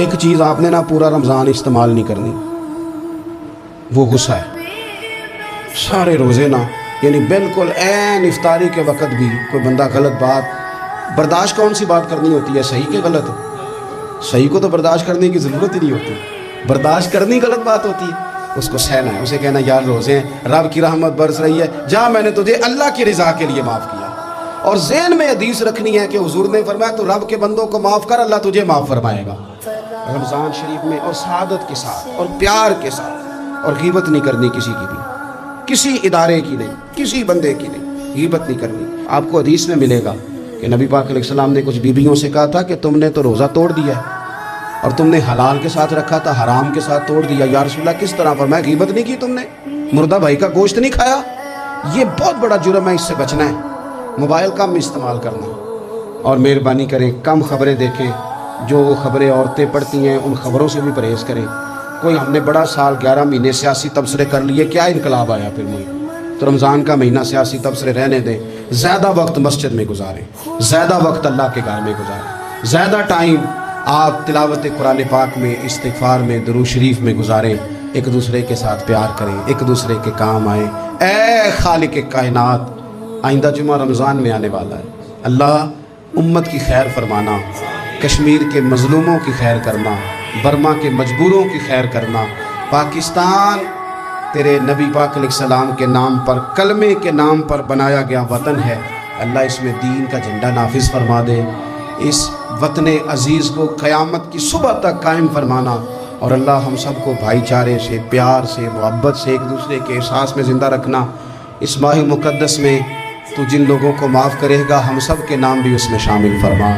ایک چیز آپ نے نا پورا رمضان استعمال نہیں کرنی، وہ غصہ ہے۔ سارے روزے نا یعنی بالکل عین افطاری کے وقت بھی کوئی بندہ غلط بات برداشت کون سی بات کرنی ہوتی ہے، صحیح کہ غلط؟ صحیح کو تو برداشت کرنے کی ضرورت ہی نہیں ہوتی، برداشت کرنی غلط بات ہوتی ہے، اس کو سہنا ہے، اسے کہنا یار روزے ہیں، رب کی رحمت برس رہی ہے، جا میں نے تجھے اللہ کی رضا کے لیے معاف کیا۔ اور ذہن میں حدیث رکھنی ہے کہ حضور نے فرمایا تو رب کے بندوں کو معاف کر، اللہ تجھے معاف فرمائے گا۔ رمضان شریف میں اور سعادت کے ساتھ اور پیار کے ساتھ، اور غیبت نہیں کرنی کسی کی بھی، کسی ادارے کی نہیں، کسی بندے کی نہیں، غیبت نہیں کرنی۔ آپ کو حدیث میں ملے گا کہ نبی پاک علیہ السلام نے کچھ بیویوں سے کہا تھا کہ تم نے تو روزہ توڑ دیا ہے اور تم نے حلال کے ساتھ رکھا تھا، حرام کے ساتھ توڑ دیا۔ یا رسول اللہ کس طرح؟ فرمایا غیبت نہیں کی تم نے، مردہ بھائی کا گوشت نہیں کھایا، یہ بہت بڑا جرم ہے، اس سے بچنا ہے۔ موبائل کم استعمال کرنا، اور مہربانی کریں کم خبریں دیکھیں، جو خبریں عورتیں پڑھتی ہیں ان خبروں سے بھی پرہیز کریں۔ کوئی ہم نے بڑا سال 11 مہینے سیاسی تبصرے کر لیے، کیا انقلاب آیا پھر ملک؟ تو رمضان کا مہینہ سیاسی تبصرے رہنے دیں، زیادہ وقت مسجد میں گزاریں، زیادہ وقت اللہ کے گھر میں گزاریں، زیادہ ٹائم آپ تلاوت قرآن پاک میں، استغفار میں، درود شریف میں گزاریں، ایک دوسرے کے ساتھ پیار کریں، ایک دوسرے کے کام آئیں۔ اے خالق کائنات، آئندہ جمعہ رمضان میں آنے والا ہے، اللہ امت کی خیر فرمانا، کشمیر کے مظلوموں کی خیر کرنا، برما کے مجبوروں کی خیر کرنا، پاکستان تیرے نبی پاک علیہ السلام کے نام پر، کلمے کے نام پر بنایا گیا وطن ہے، اللہ اس میں دین کا جھنڈا نافذ فرما دے، اس وطن عزیز کو قیامت کی صبح تک قائم فرمانا، اور اللہ ہم سب کو بھائی چارے سے، پیار سے، محبت سے، ایک دوسرے کے احساس میں زندہ رکھنا۔ اس ماہ مقدس میں تو جن لوگوں کو معاف کرے گا ہم سب کے نام بھی اس میں شامل فرما۔